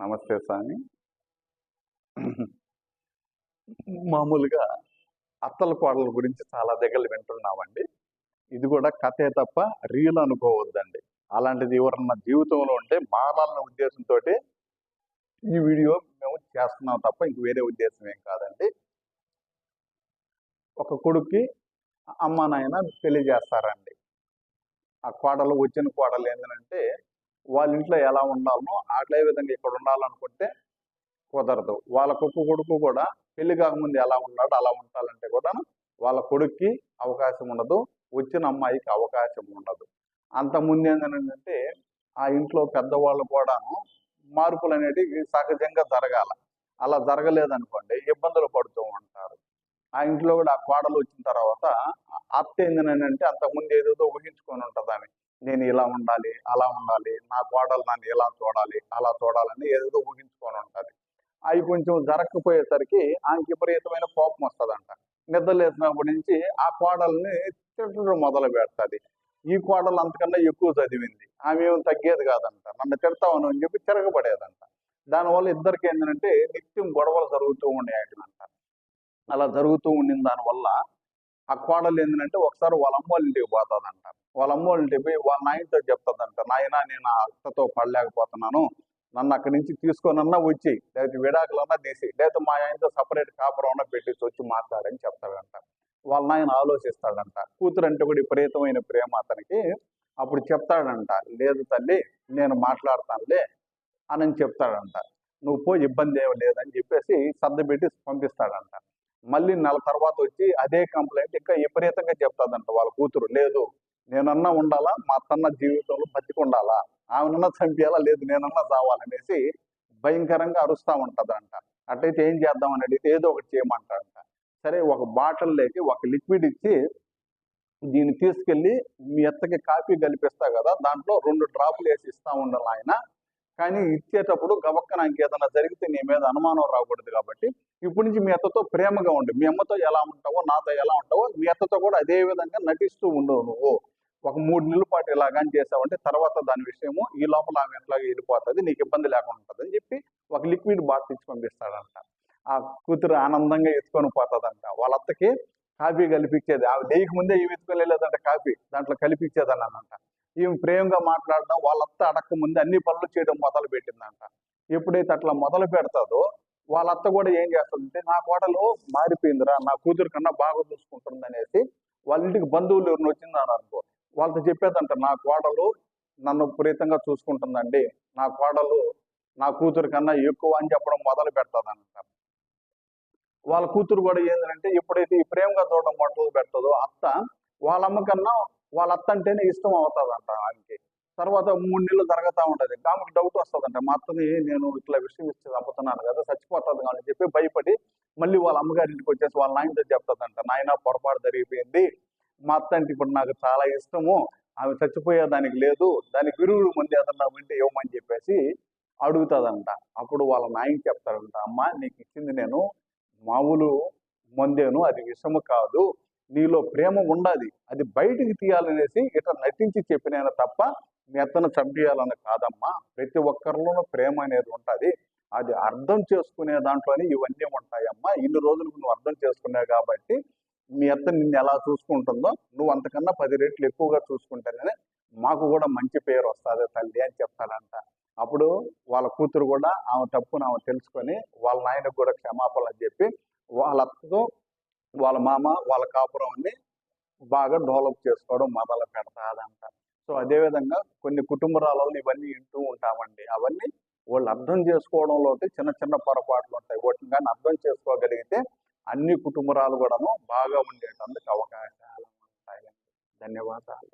నమస్తే స్వామి. మామూలుగా అత్తల కోడల గురించి చాలా దగ్గరలు వింటున్నామండి. ఇది కూడా కథే తప్ప రియల్ అనుకోవద్దండి. అలాంటిది ఎవరన్నా జీవితంలో ఉంటే మారాలన్న ఉద్దేశంతోటి ఈ వీడియో మేము చేస్తున్నాం తప్ప ఇంక వేరే ఉద్దేశం ఏం కాదండి. ఒక కొడుక్కి అమ్మ నాయన పెళ్లి చేస్తారండి. ఆ కోడలు వచ్చిన కోడలు ఏంటంటే వాళ్ళ ఇంట్లో ఎలా ఉండాలనో అదే విధంగా ఇక్కడ ఉండాలనుకుంటే కుదరదు. వాళ్ళ కొడుకు కూడా పెళ్లి కాకముందు ఎలా ఉన్నాడో అలా ఉండాలంటే కూడా వాళ్ళ కొడుక్కి అవకాశం ఉండదు, వచ్చిన అమ్మాయికి అవకాశం ఉండదు. అంతకుముందు ఏంటంటే ఆ ఇంట్లో పెద్దవాళ్ళు కూడాను మార్పులు అనేటివి సహజంగా జరగాల. అలా జరగలేదనుకోండి ఇబ్బందులు పడుతూ ఉంటారు. ఆ ఇంట్లో కూడా ఆ కోడలు వచ్చిన తర్వాత అత్త ఏంటంటే అంతకుముందు ఏదేదో ఊహించుకొని ఉంటుందని, నేను ఇలా ఉండాలి, అలా ఉండాలి, నా కోడలు నన్ను ఇలా చూడాలి, అలా చూడాలని ఏదేదో ఊహించుకొని ఉంటుంది. అవి కొంచెం జరగకపోయేసరికి ఆమెకి విపరీతమైన కోపం వస్తుందంట. నిద్ర లేచినప్పటి నుంచి ఆ కోడల్ని తిట్టడం మొదలు పెడుతుంది. ఈ కోడలు అంతకన్నా ఎక్కువ చదివింది, ఆమె ఏం తగ్గేది కాదంట, నన్ను తిడతావను అని చెప్పి తిరగబడేదంట. దానివల్ల ఇద్దరికి ఏంటంటే నిత్యం గొడవలు జరుగుతూ ఉండేటంట. అలా జరుగుతూ ఉండిన దానివల్ల ఆ కోడలు ఏంటంటే ఒకసారి వాళ్ళ అమ్మ వాళ్ళ ఇంటికి పోతుందంట. వాళ్ళ అమ్మ వాళ్ళ ఇంటికి పోయి వాళ్ళ నాయనతో చెప్తుందంట, నాయన నేను ఆ అత్తతో పడలేకపోతున్నాను, నన్ను అక్కడి నుంచి తీసుకొనన్నా వచ్చి, లేకపోతే విడాకులన్నా తీసి, లేకపోతే మా ఆయనతో సపరేట్ కాపురం అన్నా పెట్టేసి వచ్చి మాట్లాడని చెప్తాడంట. వాళ్ళ నాయన ఆలోచిస్తాడంట. కూతురు అంటే కూడా విపరీతమైన ప్రేమ అతనికి. అప్పుడు చెప్తాడంట, లేదు తల్లి నేను మాట్లాడతానులే అని చెప్తాడంట. నువ్వు పో, ఇబ్బంది ఏమి లేదని చెప్పేసి సర్దపెట్టి పంపిస్తాడంట. మళ్ళీ నెల తర్వాత వచ్చి అదే కంప్లైంట్ ఇంకా విపరీతంగా చెప్తాదంట వాళ్ళ కూతురు. లేదు నేనన్నా ఉండాలా, మా అత్తన్న జీవితంలో బతికుండాలా, ఆమెనన్నా చంపేయాలా, లేదు నేనన్నా చావాలనేసి భయంకరంగా అరుస్తూ ఉంటుందంట. అట్లయితే ఏం చేద్దామని అడిగితే ఏదో ఒకటి చేయమంటాడంట. సరే ఒక బాటిల్లోకి ఒక లిక్విడ్ ఇచ్చి దీన్ని తీసుకెళ్ళి మీ అత్తకి కాఫీ కలిపిస్తా కదా, దాంట్లో 2 డ్రాపులు వేసి ఇస్తా ఉండాలి ఆయన, కానీ ఇచ్చేటప్పుడు గబక్కన ఇంకేదైనా జరిగితే నీ మీద అనుమానం రాకూడదు కాబట్టి ఇప్పటి నుంచి మీ అత్తతో ప్రేమగా ఉండు, మీ అమ్మతో ఎలా ఉంటావో నాతో ఎలా ఉంటావో మీ అత్తతో కూడా అదే విధంగా నటిస్తూ ఉండవు. నువ్వు ఒక 3 నెలల పాటు ఇలాగని చేసావంటే తర్వాత దాని విషయము ఈ లోపల ఆమె ఎట్లాగా వెళ్ళిపోతుంది, నీకు ఇబ్బంది లేకుండా ఉంటుంది అని చెప్పి ఒక లిక్విడ్ బాటిల్ ఇచ్చి పంపిస్తాడంట. ఆ కూతురు ఆనందంగా ఎత్తుకొని పోతుందంట. వాళ్ళ అత్తకి కాఫీ కలిపించేది, ఆమె లేక ముందే ఏమి ఎత్తుకొని వెళ్ళేదంట, కాఫీ దాంట్లో కలిపించేదని అనంట. ఈమె ప్రేమగా మాట్లాడడం, వాళ్ళ అత్త అడక్క ముందే అన్ని పనులు చేయడం మొదలు పెట్టిందంట. ఎప్పుడైతే అట్లా మొదలు పెడతాదో వాళ్ళ అత్త కూడా ఏం చేస్తుందంటే, నా కోడలు మారిపోయిందిరా, నా కూతురు కన్నా బాగా చూసుకుంటుంది అనేసి వాళ్ళ ఇంటికి బంధువులు ఎవరిని వచ్చిందని అనుకో వాళ్ళతో చెప్పేదంట, నా కోడలు నన్ను విపరీతంగా చూసుకుంటుందండి, నా కోడలు నా కూతురు కన్నా ఎక్కువ అని చెప్పడం మొదలు పెడతాదంట. వాళ్ళ కూతురు కూడా ఏంటంటే ఎప్పుడైతే ఈ ప్రేమగా చూడడం మొదలు పెడతాదో అత్త, వాళ్ళ అమ్మ కన్నా వాళ్ళ అత్త అంటేనే ఇష్టం అవుతుందంట ఆమెకి. తర్వాత 3 నెలలు జరుగుతూ ఉంటుంది. ఆమెకు డౌట్ వస్తుందంట, మా అత్తని నేను ఇట్లా విషయం ఇచ్చి చంపుతున్నాను కదా, చచ్చిపోతుంది అని చెప్పి భయపడి మళ్ళీ వాళ్ళ అమ్మగారి ఇంటికి వచ్చేసి వాళ్ళ నాయనతో చెప్తుందంట, నాయన పొరపాటు జరిగిపోయింది, మా అత్త అంటే ఇప్పుడు నాకు చాలా ఇష్టము, ఆమె చచ్చిపోయేదానికి లేదు, దానికి విరుగుడు ముందు ఏదన్నా ఉంటే ఇవ్వమని చెప్పేసి అడుగుతుందంట. అప్పుడు వాళ్ళ నాయన చెప్తాడంట, అమ్మ నీకు ఇచ్చింది నేను మామూలు మందేను, అది విషము కాదు, నీలో ప్రేమ ఉండాలి, అది బయటికి తీయాలనేసి ఇట్లా నటించి చెప్పినాను తప్ప మీ అత్తను చంపేయాలని కాదమ్మా. ప్రతి ఒక్కరిలోనూ ప్రేమ అనేది ఉంటుంది, అది అర్థం చేసుకునే దాంట్లోనే ఇవన్నీ ఉంటాయమ్మా. ఇన్ని రోజులకు నువ్వు అర్థం చేసుకున్నావు కాబట్టి మీ అత్త నిన్ను ఎలా చూసుకుంటుందో నువ్వు అంతకన్నా 10 రెట్లు ఎక్కువగా చూసుకుంటేనే మాకు కూడా మంచి పేరు వస్తుంది తల్లి అని చెప్తాడంట. అప్పుడు వాళ్ళ కూతురు కూడా ఆమె తప్పును ఆమె తెలుసుకొని వాళ్ళ నాయనకు కూడా క్షమాపణలు చెప్పి వాళ్ళ అత్తతో వాళ్ళ మామ వాళ్ళ కాపురం అన్ని బాగా డెవలప్ చేసుకోవడం మొదలు పెడతాదంట. సో అదేవిధంగా కొన్ని కుటుంబాలలో ఇవన్నీ వింటూ ఉంటామండి. అవన్నీ వాళ్ళు అర్థం చేసుకోవడంలో చిన్న చిన్న పొరపాట్లు ఉంటాయి. వాటిని కానీ అర్థం చేసుకోగలిగితే అన్ని కుటుంబాలు కూడాను బాగా ఉండేటందుకు అవకాశాలు ఉంటాయి. ధన్యవాదాలు.